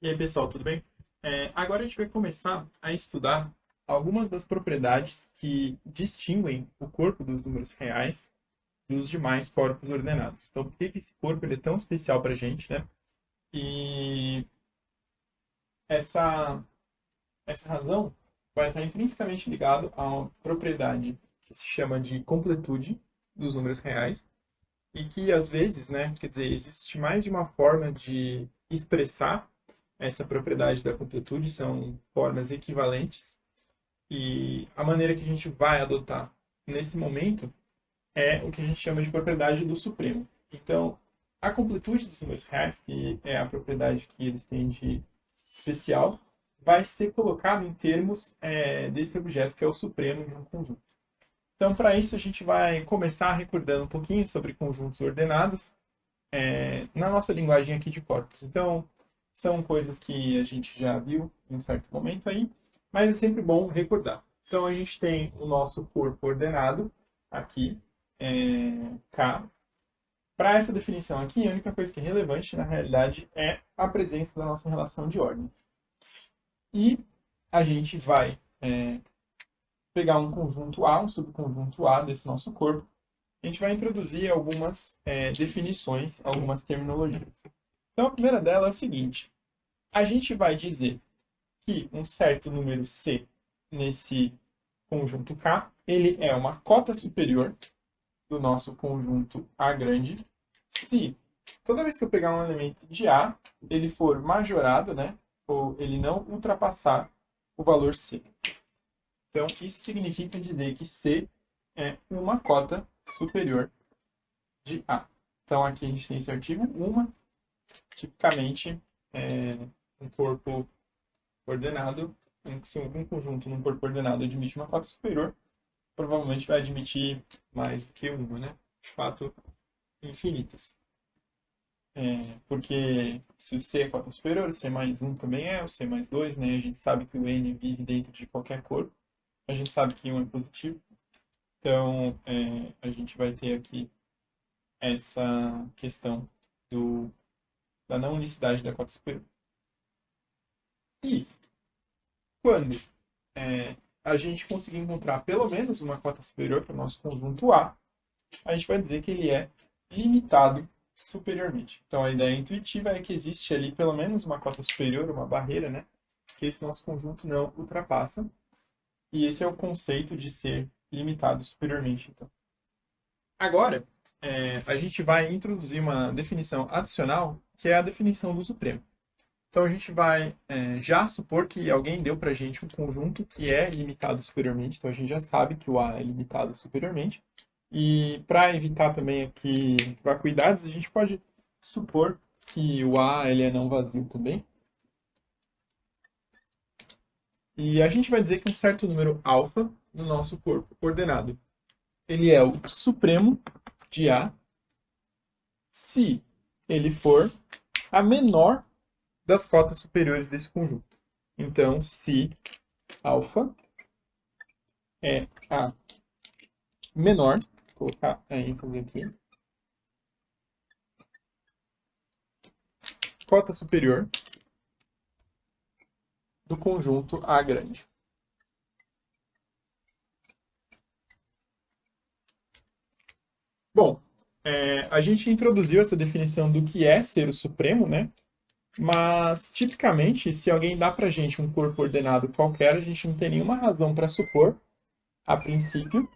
E aí, pessoal, tudo bem? Agora a gente vai começar a estudar algumas das propriedades que distinguem o corpo dos números reais dos demais corpos ordenados. Então, por que que esse corpo ele é tão especial para a gente, né? E essa, essa razão vai estar intrinsecamente ligado a uma propriedade que se chama de completude dos números reais e que, às vezes, né, quer dizer, existe mais de uma forma de expressar essa propriedade da completude, são formas equivalentes, e a maneira que a gente vai adotar nesse momento é o que a gente chama de propriedade do supremo. Então, a completude dos números reais, que é a propriedade que eles têm de especial, vai ser colocada em termos desse objeto que é o supremo de um conjunto. Então, para isso, a gente vai começar recordando um pouquinho sobre conjuntos ordenados na nossa linguagem aqui de corpos. Então, são coisas que a gente já viu em um certo momento aí, mas é sempre bom recordar. Então, a gente tem o nosso corpo ordenado aqui, K. Para essa definição aqui, a única coisa que é relevante, na realidade, é a presença da nossa relação de ordem. E a gente vai pegar um conjunto A, um subconjunto A desse nosso corpo, a gente vai introduzir algumas definições, algumas terminologias. Então, a primeira dela é o seguinte: a gente vai dizer que um certo número C nesse conjunto K, ele é uma cota superior do nosso conjunto A grande, se toda vez que eu pegar um elemento de A, ele for majorado, né, ou ele não ultrapassar o valor C. Então, isso significa dizer que C é uma cota superior de A. Então, aqui a gente tem esse artigo, tipicamente, é, um corpo ordenado, se um conjunto num corpo ordenado admite uma cota superior, provavelmente vai admitir mais do que uma, né? De fato, infinitas. Porque se o C é cota superior, o C mais um também é, o C mais 2, né? A gente sabe que o N vive dentro de qualquer corpo, a gente sabe que um é positivo, então a gente vai ter aqui essa questão da não unicidade da cota superior. E quando a gente conseguir encontrar pelo menos uma cota superior para o nosso conjunto a gente vai dizer que ele é limitado superiormente. Então, a ideia intuitiva é que existe ali pelo menos uma cota superior, uma barreira, né? Que esse nosso conjunto não ultrapassa. E esse é o conceito de ser limitado superiormente. Então, agora, a gente vai introduzir uma definição adicional, que é a definição do supremo. Então a gente vai já supor que alguém deu para a gente um conjunto que é limitado superiormente. Então a gente já sabe que o A é limitado superiormente. E para evitar também aqui vacuidades, a gente pode supor que o A ele é não vazio também. E a gente vai dizer que um certo número alfa no nosso corpo ordenado, ele é o supremo de A se ele for a menor das cotas superiores desse conjunto. Então, se alfa é a menor, vou colocar a ênfase aqui, cota superior do conjunto A grande. Bom, a gente introduziu essa definição do que é ser o supremo, né? Mas, tipicamente, se alguém dá pra gente um corpo ordenado qualquer, a gente não tem nenhuma razão para supor, a princípio,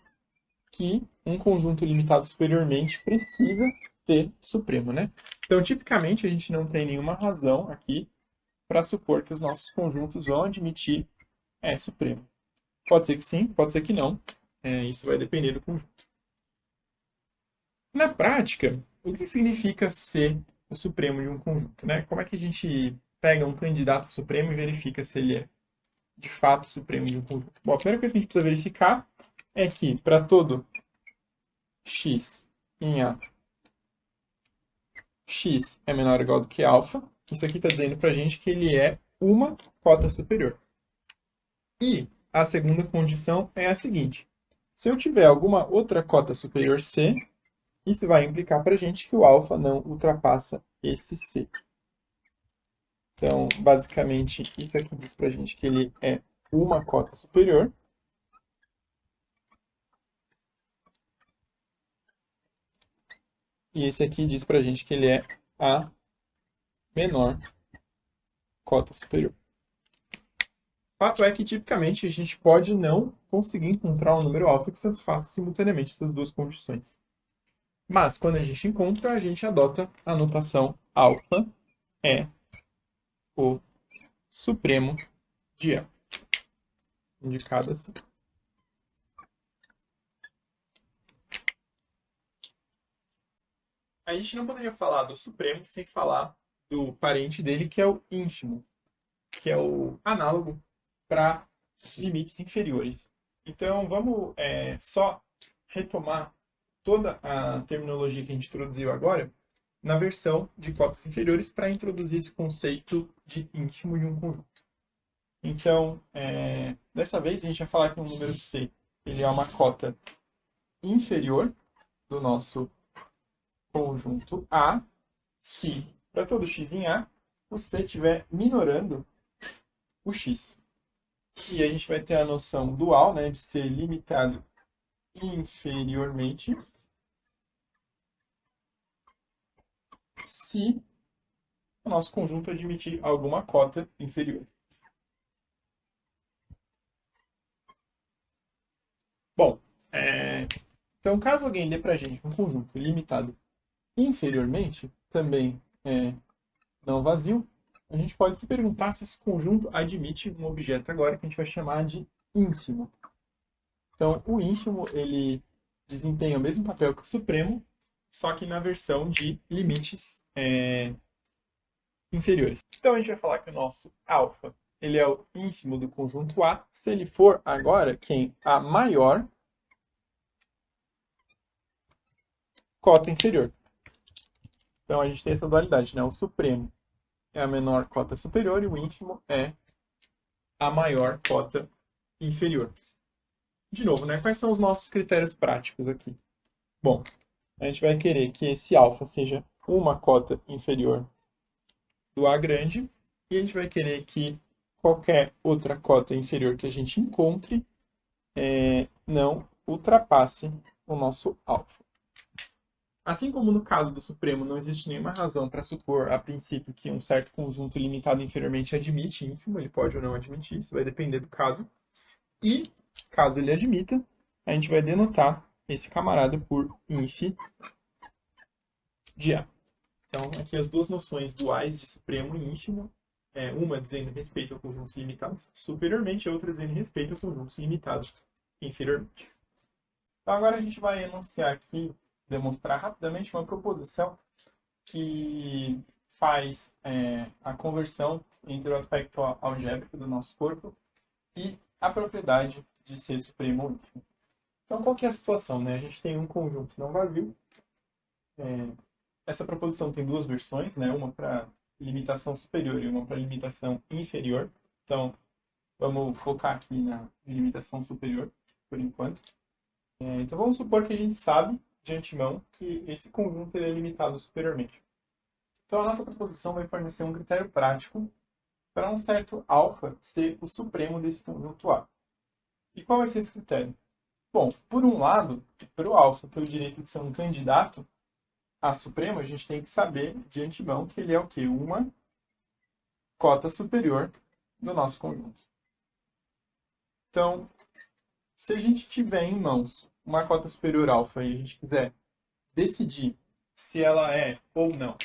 que um conjunto limitado superiormente precisa ter supremo, né? Então, tipicamente, a gente não tem nenhuma razão aqui para supor que os nossos conjuntos vão admitir supremo. Pode ser que sim, pode ser que não. Isso vai depender do conjunto. Na prática, o que significa ser o supremo de um conjunto, né? Como é que a gente pega um candidato supremo e verifica se ele é de fato o supremo de um conjunto? Bom, a primeira coisa que a gente precisa verificar é que para todo x em A, x é menor ou igual do que alfa, isso aqui está dizendo para a gente que ele é uma cota superior. E a segunda condição é a seguinte: se eu tiver alguma outra cota superior C, isso vai implicar para a gente que o alfa não ultrapassa esse C. Então, basicamente, isso aqui diz pra gente que ele é uma cota superior. E esse aqui diz pra gente que ele é a menor cota superior. O fato é que, tipicamente, a gente pode não conseguir encontrar um número alfa que satisfaça simultaneamente essas duas condições. Mas, quando a gente encontra, a gente adota a notação alfa é o supremo de A, indicado assim. A gente não poderia falar do supremo sem falar do parente dele, que é o ínfimo, que é o análogo para limites inferiores. Então, vamos só retomar toda a terminologia que a gente introduziu agora na versão de cotas inferiores para introduzir esse conceito de ínfimo de um conjunto. Então, dessa vez a gente vai falar que o número C ele é uma cota inferior do nosso conjunto A, se para todo x em A, o C estiver minorando o x. E a gente vai ter a noção dual, né, de ser limitado inferiormente, se o nosso conjunto admitir alguma cota inferior. Bom, então caso alguém dê para a gente um conjunto limitado inferiormente, também não vazio, a gente pode se perguntar se esse conjunto admite um objeto agora que a gente vai chamar de ínfimo. Então, o ínfimo, ele desempenha o mesmo papel que o supremo, só que na versão de limites inferiores. Então, a gente vai falar que o nosso alfa, ele é o ínfimo do conjunto A, se ele for agora quem? A maior cota inferior. Então, a gente tem essa dualidade, né? O supremo é a menor cota superior e o ínfimo é a maior cota inferior. De novo, né? Quais são os nossos critérios práticos aqui? Bom, a gente vai querer que esse alfa seja uma cota inferior do A grande e a gente vai querer que qualquer outra cota inferior que a gente encontre não ultrapasse o nosso alfa. Assim como no caso do supremo não existe nenhuma razão para supor a princípio que um certo conjunto limitado inferiormente admite ínfimo, ele pode ou não admitir, isso vai depender do caso. E, caso ele admita, a gente vai denotar esse camarada por inf de A. Então, aqui as duas noções duais de supremo e ínfimo, uma dizendo respeito a conjuntos limitados superiormente, e a outra dizendo respeito a conjuntos limitados inferiormente. Então, agora a gente vai enunciar aqui, demonstrar rapidamente uma proposição que faz a conversão entre o aspecto algébrico do nosso corpo e a propriedade de ser supremo ou ínfimo. Então, qual que é a situação? Né? A gente tem um conjunto não vazio. Essa proposição tem duas versões, né? Uma para limitação superior e uma para limitação inferior. Então, vamos focar aqui na limitação superior, por enquanto. Então, vamos supor que a gente sabe, de antemão, que esse conjunto ele é limitado superiormente. Então, a nossa proposição vai fornecer um critério prático para um certo alfa ser o supremo desse conjunto A. E qual vai ser esse critério? Bom, por um lado, para o alfa ter o direito de ser um candidato a supremo, a gente tem que saber de antemão que ele é o quê? Uma cota superior do nosso conjunto. Então, se a gente tiver em mãos uma cota superior alfa e a gente quiser decidir se ela é ou não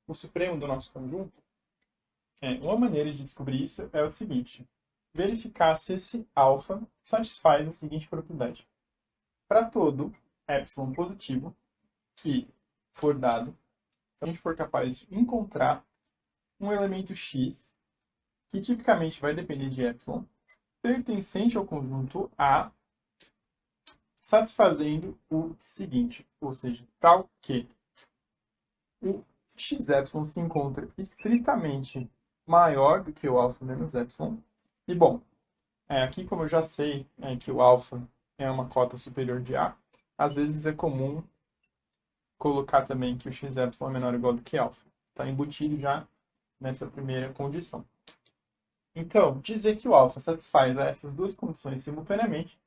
o supremo do nosso conjunto, uma maneira de descobrir isso é o seguinte: verificar se esse alfa satisfaz a seguinte propriedade. Para todo epsilon positivo que for dado, a gente for capaz de encontrar um elemento x, que tipicamente vai depender de epsilon, pertencente ao conjunto A, satisfazendo o seguinte, ou seja, tal que o x epsilon se encontra estritamente maior do que o alfa menos epsilon. E, bom, aqui como eu já sei que o alfa é uma cota superior de A, às vezes é comum colocar também que o x epsilon é menor ou igual do que alfa. Está embutido já nessa primeira condição. Então, dizer que o alfa satisfaz a essas duas condições simultaneamente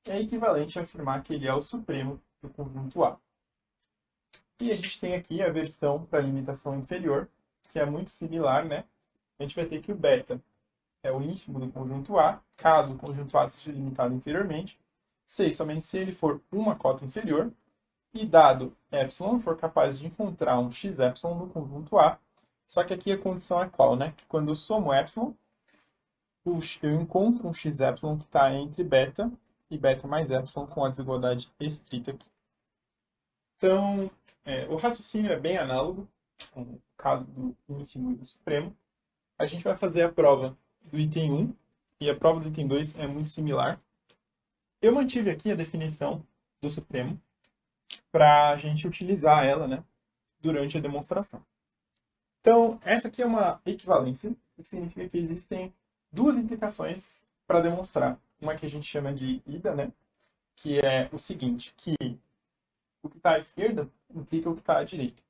é equivalente a afirmar que ele é o supremo do conjunto A. E a gente tem aqui a versão para a limitação inferior, que é muito similar, né? A gente vai ter que o beta é o ínfimo do conjunto A, caso o conjunto A seja limitado inferiormente, se e somente se ele for uma cota inferior, e dado epsilon, for capaz de encontrar um x epsilon no conjunto A, só que aqui a condição é qual, né? Que quando eu somo epsilon, eu encontro um x epsilon que está entre beta e beta mais epsilon com a desigualdade estrita aqui. Então, o raciocínio é bem análogo com o caso do ínfimo e do supremo. A gente vai fazer a prova do item 1 e a prova do item 2 é muito similar. Eu mantive aqui a definição do supremo para a gente utilizar ela, né, durante a demonstração. Então, essa aqui é uma equivalência, o que significa que existem duas implicações para demonstrar. Uma que a gente chama de ida, né, que é o seguinte, que o que está à esquerda implica o que está à direita.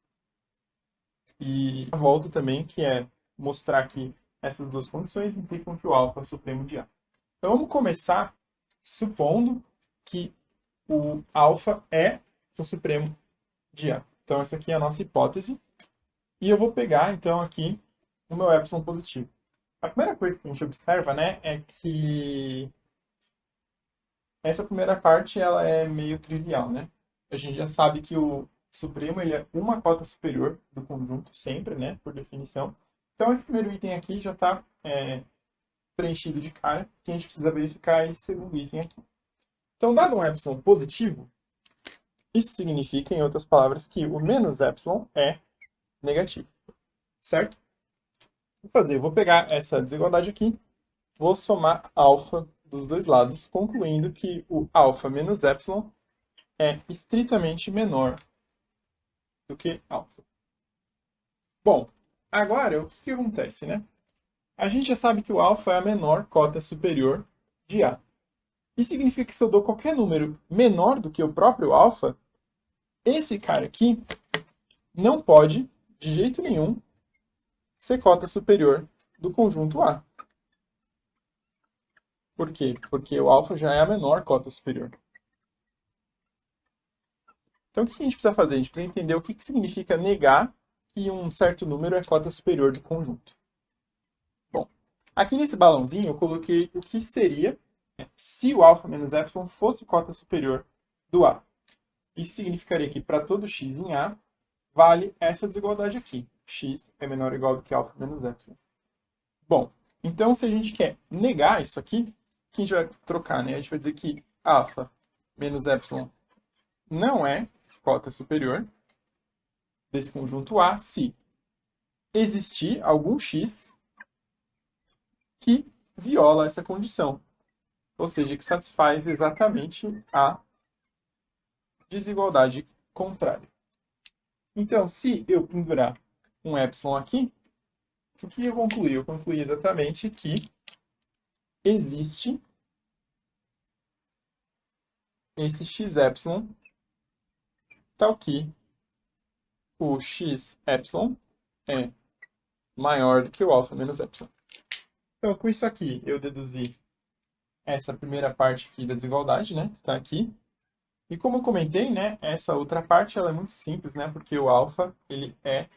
E a volta também, que é mostrar que essas duas condições implicam que o alfa é o supremo de A. Então, vamos começar supondo que o alfa é o supremo de A. Então, essa aqui é a nossa hipótese. E eu vou pegar, então, aqui o meu epsilon positivo. A primeira coisa que a gente observa, né, é que essa primeira parte ela é meio trivial, né? A gente já sabe que o supremo ele é uma cota superior do conjunto, sempre, né, por definição. Então, esse primeiro item aqui já está preenchido de cara, que a gente precisa verificar esse segundo item aqui. Então, dado um epsilon positivo, isso significa, em outras palavras, que o menos epsilon é negativo, certo? Vou pegar essa desigualdade aqui, vou somar alfa dos dois lados, concluindo que o alfa menos epsilon é estritamente menor do que alfa. Bom, agora o que acontece, né? A gente já sabe que o alfa é a menor cota superior de A. Isso significa que se eu dou qualquer número menor do que o próprio alfa, esse cara aqui não pode, de jeito nenhum, ser cota superior do conjunto A. Por quê? Porque o alfa já é a menor cota superior. Então, o que a gente precisa fazer? A gente precisa entender o que significa negar que um certo número é cota superior do conjunto. Bom, aqui nesse balãozinho eu coloquei o que seria se o alfa menos epsilon fosse cota superior do A. Isso significaria que para todo x em A, vale essa desigualdade aqui. X é menor ou igual do que alfa menos epsilon. Bom, então se a gente quer negar isso aqui, o que a gente vai trocar, né? A gente vai dizer que alfa menos epsilon não é cota superior desse conjunto A se existir algum x que viola essa condição. Ou seja, que satisfaz exatamente a desigualdade contrária. Então, se eu pendurar um epsilon aqui, o que eu concluí? Eu concluí exatamente que existe esse x epsilon tal que o x epsilon é maior do que o alfa menos epsilon. Então, com isso aqui, eu deduzi essa primeira parte aqui da desigualdade, né? Tá aqui. E como eu comentei, né? Essa outra parte, ela é muito simples, né? Porque o alfa, ele é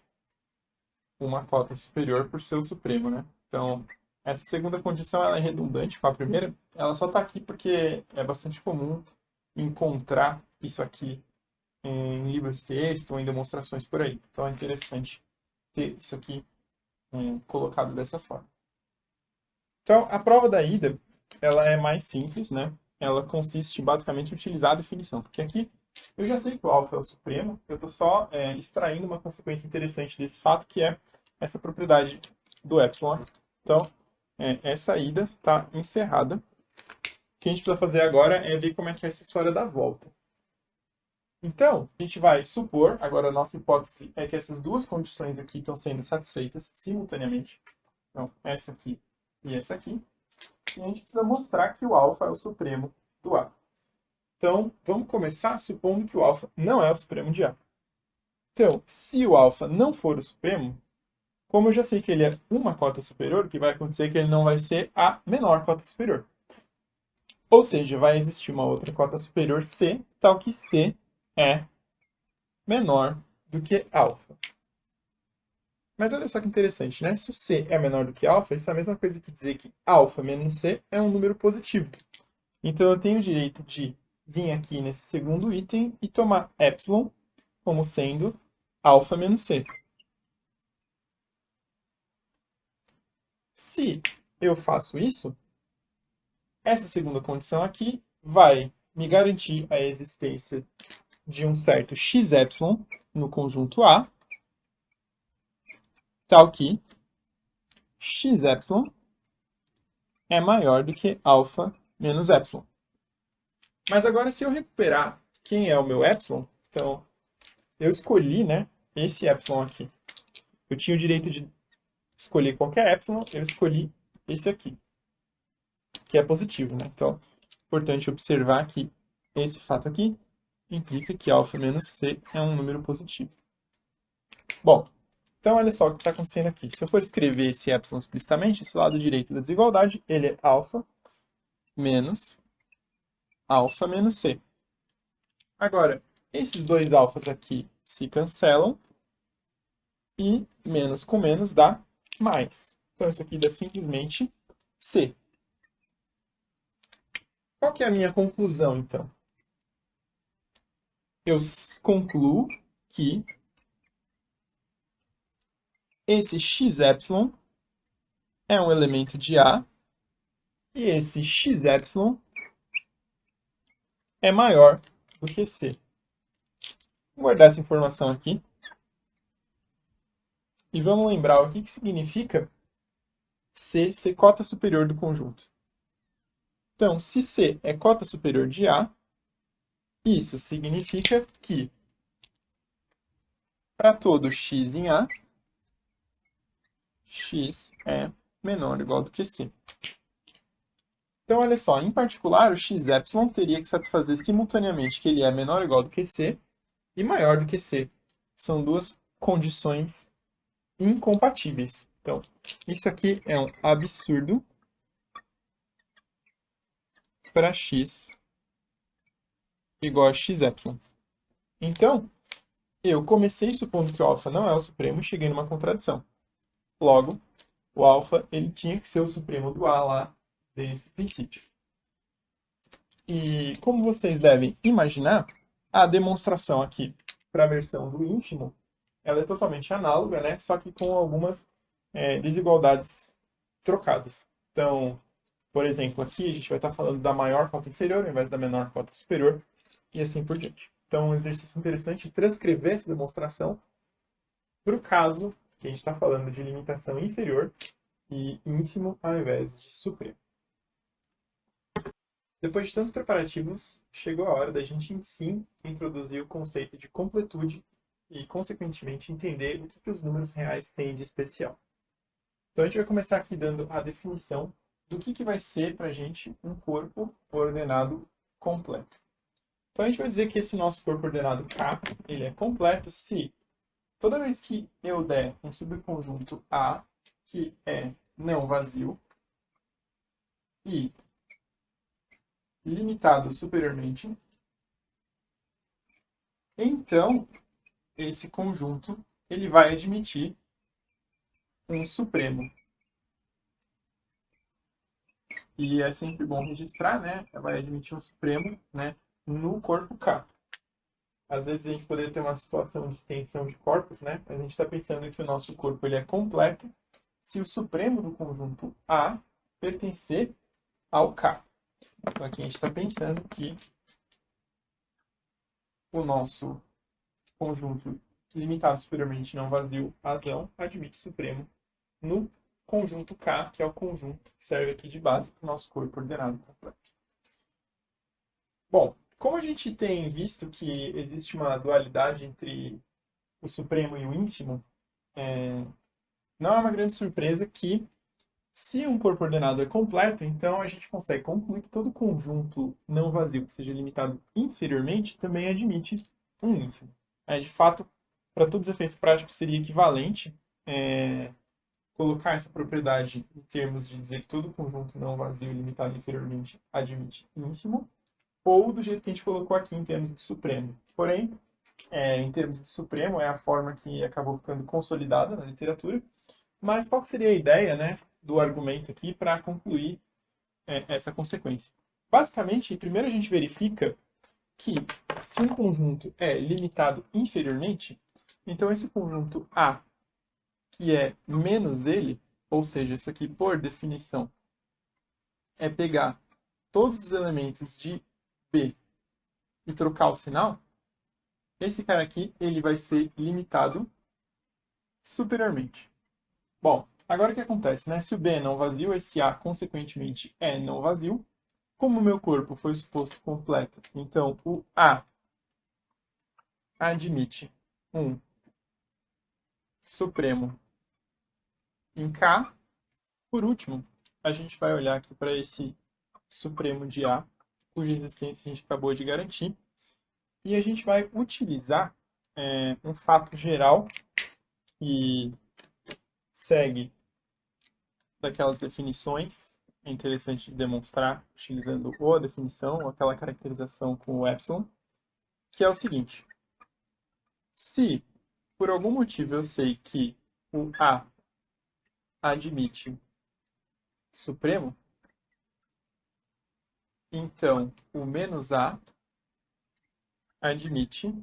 uma cota superior por ser o supremo, né? Então, essa segunda condição, ela é redundante com a primeira. Ela só tá aqui porque é bastante comum encontrar isso aqui em livros de texto ou em demonstrações por aí. Então, é interessante ter isso aqui colocado dessa forma. Então, a prova da ida, ela é mais simples, né? Ela consiste basicamente em utilizar a definição, porque aqui eu já sei que o alfa é o supremo, eu estou só extraindo uma consequência interessante desse fato, que é essa propriedade do epsilon. Então, essa ida está encerrada. O que a gente precisa fazer agora é ver como é que é essa história da volta. Então, a gente vai supor, agora a nossa hipótese é que essas duas condições aqui estão sendo satisfeitas simultaneamente. Então, essa aqui e essa aqui. E a gente precisa mostrar que o alfa é o supremo do A. Então, vamos começar supondo que o alfa não é o supremo de A. Então, se o alfa não for o supremo, Como eu já sei que ele é uma cota superior, o que vai acontecer é que ele não vai ser a menor cota superior. Ou seja, vai existir uma outra cota superior C, tal que C é menor do que alfa. Mas olha só que interessante, né? Se o C é menor do que alfa, isso é a mesma coisa que dizer que alfa menos C é um número positivo. Então eu tenho o direito de vir aqui nesse segundo item e tomar epsilon como sendo alfa menos C. Se eu faço isso, essa segunda condição aqui vai me garantir a existência de um certo x epsilon no conjunto A, tal que x epsilon é maior do que alfa menos epsilon. Mas agora, se eu recuperar quem é o meu epsilon, então eu escolhi, né, esse epsilon aqui. Eu tinha o direito de escolher qualquer epsilon, eu escolhi esse aqui, que é positivo, né? Então, importante observar que esse fato aqui implica que alfa menos c é um número positivo. Bom, então olha só o que está acontecendo aqui. Se eu for escrever esse epsilon explicitamente, esse lado direito da desigualdade, ele é alfa menos c. Agora, esses dois alfas aqui se cancelam e menos com menos dá mais. Então isso aqui dá simplesmente c. Qual que é a minha conclusão, então? Eu concluo que esse x epsilon é um elemento de A e esse x epsilon é maior do que C. Vou guardar essa informação aqui. E vamos lembrar o que significa C ser cota superior do conjunto. Então, se C é cota superior de A, isso significa que para todo x em A, x é menor ou igual do que C. Então, olha só, em particular, o x epsilon teria que satisfazer simultaneamente que ele é menor ou igual do que C e maior do que C. São duas condições incompatíveis. Então, isso aqui é um absurdo para x igual a x epsilon. Então, eu comecei supondo que o alfa não é o supremo e cheguei numa contradição. Logo, o alfa ele tinha que ser o supremo do A lá desde o princípio. E como vocês devem imaginar, a demonstração aqui para a versão do ínfimo ela é totalmente análoga, né? Só que com algumas desigualdades trocadas. Então, por exemplo, aqui a gente vai estar falando da maior cota inferior ao invés da menor cota superior e assim por diante. Então, um exercício interessante é transcrever essa demonstração para o caso que a gente está falando de limitação inferior e ínfimo ao invés de supremo. Depois de tantos preparativos, chegou a hora da gente, enfim, introduzir o conceito de completude e, consequentemente, entender o que os números reais têm de especial. Então, a gente vai começar aqui dando a definição do que vai ser para a gente um corpo ordenado completo. Então, a gente vai dizer que esse nosso corpo ordenado K ele é completo se toda vez que eu der um subconjunto A que é não vazio e limitado superiormente, então esse conjunto ele vai admitir um supremo. E é sempre bom registrar, né? Vai admitir um supremo, né, no corpo K. Às vezes a gente poderia ter uma situação de extensão de corpos, né? A gente está pensando que o nosso corpo ele é completo se o supremo do conjunto A pertencer ao K. Então aqui a gente está pensando que o nosso conjunto limitado superiormente não vazio razão admite supremo no conjunto K, que é o conjunto que serve aqui de base para o nosso corpo ordenado completo. Bom, como a gente tem visto que existe uma dualidade entre o supremo e o ínfimo, não é uma grande surpresa que, se um corpo ordenado é completo, então a gente consegue concluir que todo conjunto não vazio que seja limitado inferiormente também admite um ínfimo. De fato, para todos os efeitos práticos seria equivalente colocar essa propriedade em termos de dizer que todo conjunto não vazio limitado inferiormente admite ínfimo, ou do jeito que a gente colocou aqui em termos de supremo. Porém, em termos de supremo, é a forma que acabou ficando consolidada na literatura. Mas qual que seria a ideia, né, do argumento aqui para concluir essa consequência? Basicamente, primeiro a gente verifica que se um conjunto é limitado inferiormente, então esse conjunto A, que é menos ele, ou seja, isso aqui por definição, é pegar todos os elementos de B e trocar o sinal, esse cara aqui ele vai ser limitado superiormente. Bom, agora o que acontece, né? Se o B é não vazio, esse A, consequentemente, é não vazio. Como o meu corpo foi suposto completo, então o A admite um supremo em K. Por último, a gente vai olhar aqui para esse supremo de A, cuja existência a gente acabou de garantir, e a gente vai utilizar um fato geral que segue daquelas definições. É interessante demonstrar utilizando ou a definição ou aquela caracterização com o epsilon, que é o seguinte: se por algum motivo eu sei que o A admite supremo, então o menos A admite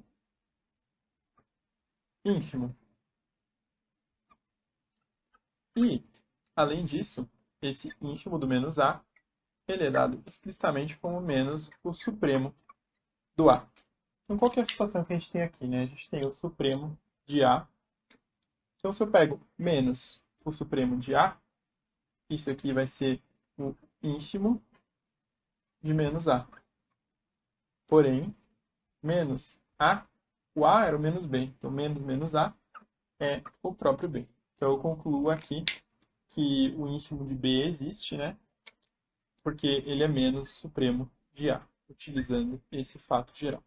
ínfimo. E, além disso, esse ínfimo do menos A, ele é dado explicitamente como menos o supremo do A. Então, qual que é a situação que a gente tem aqui, né? A gente tem o supremo de A. Então, se eu pego menos o supremo de A, isso aqui vai ser o ínfimo de menos A. Porém, menos A, o A era o menos B. Então, menos A é o próprio B. Então, eu concluo aqui que o ínfimo de B existe, né? Porque ele é menos o supremo de A, utilizando esse fato geral.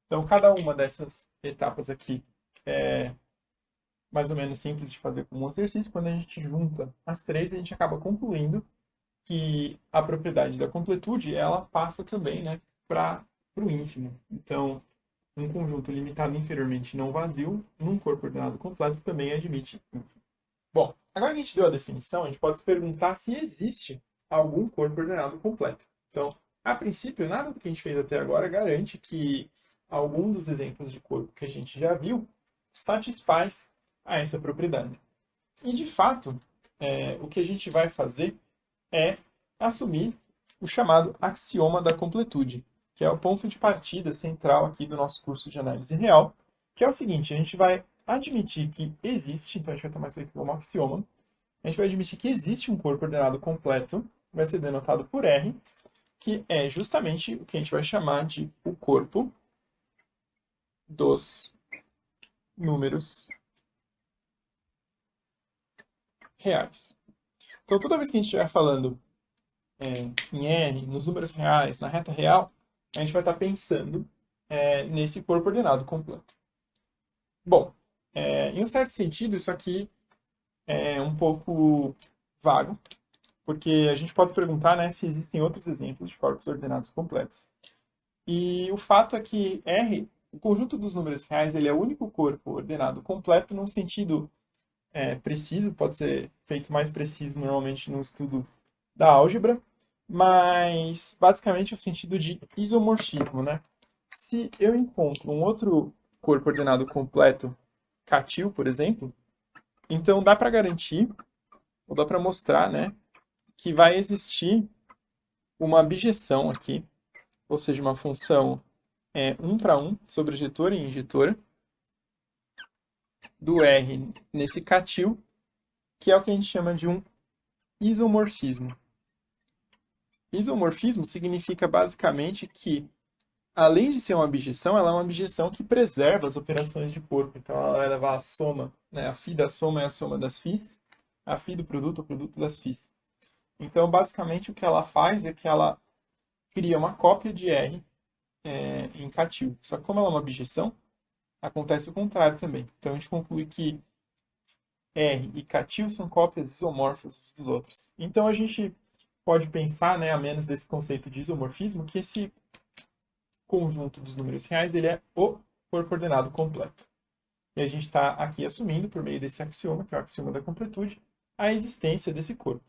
Então, cada uma dessas etapas aqui é mais ou menos simples de fazer como um exercício. Quando a gente junta as três, a gente acaba concluindo que a propriedade da completude, ela passa também, né, para o ínfimo. Então, um conjunto limitado inferiormente não vazio, num corpo ordenado completo, também admite ínfimo. Bom, agora que a gente deu a definição, a gente pode se perguntar se existe algum corpo ordenado completo. Então, a princípio, nada do que a gente fez até agora garante que algum dos exemplos de corpo que a gente já viu satisfaz a essa propriedade. E, de fato, o que a gente vai fazer é assumir o chamado axioma da completude, que é o ponto de partida central aqui do nosso curso de análise real, que é o seguinte: a gente vai admitir que existe, então a gente vai tomar isso aqui como axioma, a gente vai admitir que existe um corpo ordenado completo, vai ser denotado por R, que é justamente o que a gente vai chamar de o corpo dos números reais. Então, toda vez que a gente estiver falando em R, nos números reais, na reta real, a gente vai estar pensando nesse corpo ordenado completo. Bom, em um certo sentido, isso aqui é um pouco vago, porque a gente pode se perguntar, né, se existem outros exemplos de corpos ordenados completos. E o fato é que R, o conjunto dos números reais, ele é o único corpo ordenado completo num sentido preciso, pode ser feito mais preciso normalmente no estudo da álgebra, mas basicamente o sentido de isomorfismo, né? Se eu encontro um outro corpo ordenado completo, Catil, por exemplo, então dá para garantir, ou dá para mostrar, né, que vai existir uma bijeção aqui, ou seja, uma função 1 para 1 sobre ejetora e injetora do R nesse Catil, que é o que a gente chama de um isomorfismo. Isomorfismo significa basicamente que, além de ser uma abjeção, ela é uma abjeção que preserva as operações de corpo. Então, ela vai levar a soma, né? A φ da soma é a soma das φs, a φ do produto é o produto das φs. Então, basicamente, o que ela faz é que ela cria uma cópia de R em Catil. Só que como ela é uma abjeção, acontece o contrário também. Então, a gente conclui que R e catil são cópias isomorfas uns dos outros. Então a gente pode pensar, né, a menos desse conceito de isomorfismo, que esse conjunto dos números reais ele é o corpo ordenado completo. E a gente está aqui assumindo, por meio desse axioma, que é o axioma da completude, a existência desse corpo.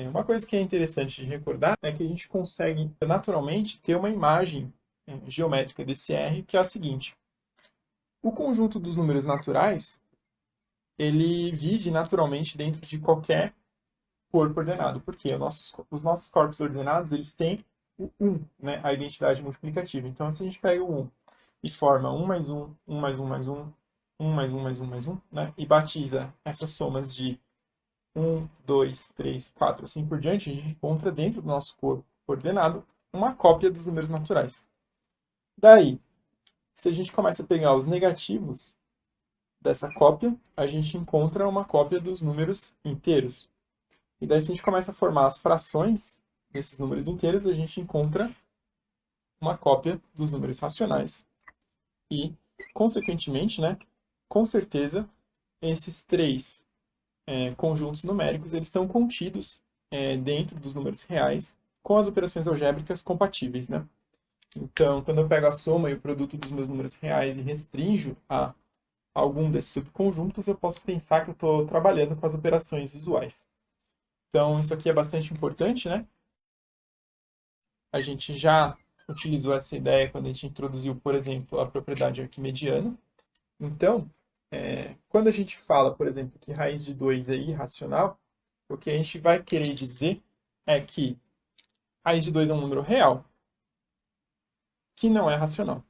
Uma coisa que é interessante de recordar é que a gente consegue naturalmente ter uma imagem geométrica desse R, que é a seguinte. O conjunto dos números naturais, ele vive naturalmente dentro de qualquer corpo ordenado, porque os nossos corpos ordenados, eles têm o 1, né, a identidade multiplicativa. Então, se a gente pega o 1 e forma 1 mais 1, 1 mais 1 mais 1, 1 mais 1 mais 1 mais 1, né, e batiza essas somas de 1, 2, 3, 4, assim por diante, a gente encontra dentro do nosso corpo ordenado uma cópia dos números naturais. Daí, se a gente começa a pegar os negativos dessa cópia, a gente encontra uma cópia dos números inteiros. E daí, se a gente começa a formar as frações desses números inteiros, a gente encontra uma cópia dos números racionais. E, consequentemente, né, com certeza, esses três conjuntos numéricos eles estão contidos dentro dos números reais com as operações algébricas compatíveis, né? Então, quando eu pego a soma e o produto dos meus números reais e restringo a algum desses subconjuntos, eu posso pensar que eu estou trabalhando com as operações usuais. Então, isso aqui é bastante importante, né? A gente já utilizou essa ideia quando a gente introduziu, por exemplo, a propriedade arquimediana. Então, quando a gente fala, por exemplo, que raiz de 2 é irracional, o que a gente vai querer dizer é que raiz de 2 é um número real, que não é racional.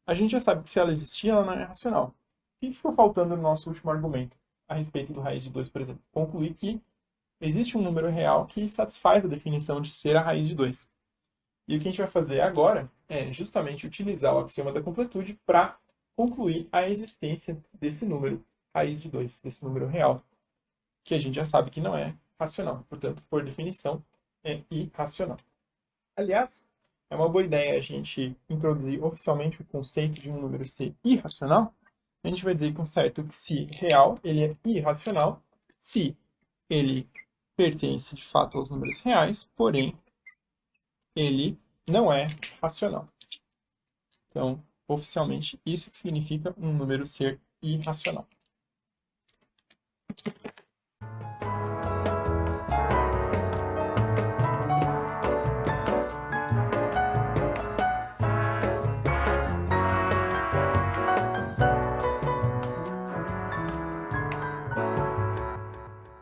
A gente já sabe que se ela existir, ela não é racional. O que ficou faltando no nosso último argumento a respeito do raiz de 2, por exemplo? Concluir que existe um número real que satisfaz a definição de ser a raiz de 2. E o que a gente vai fazer agora é justamente utilizar o axioma da completude para concluir a existência desse número raiz de 2, desse número real, que a gente já sabe que não é racional. Portanto, por definição, é irracional. Aliás, é uma boa ideia a gente introduzir oficialmente o conceito de um número ser irracional. A gente vai dizer com certo que se real, ele é irracional, se ele pertence de fato aos números reais, porém, ele não é racional. Então, oficialmente, isso que significa um número ser irracional.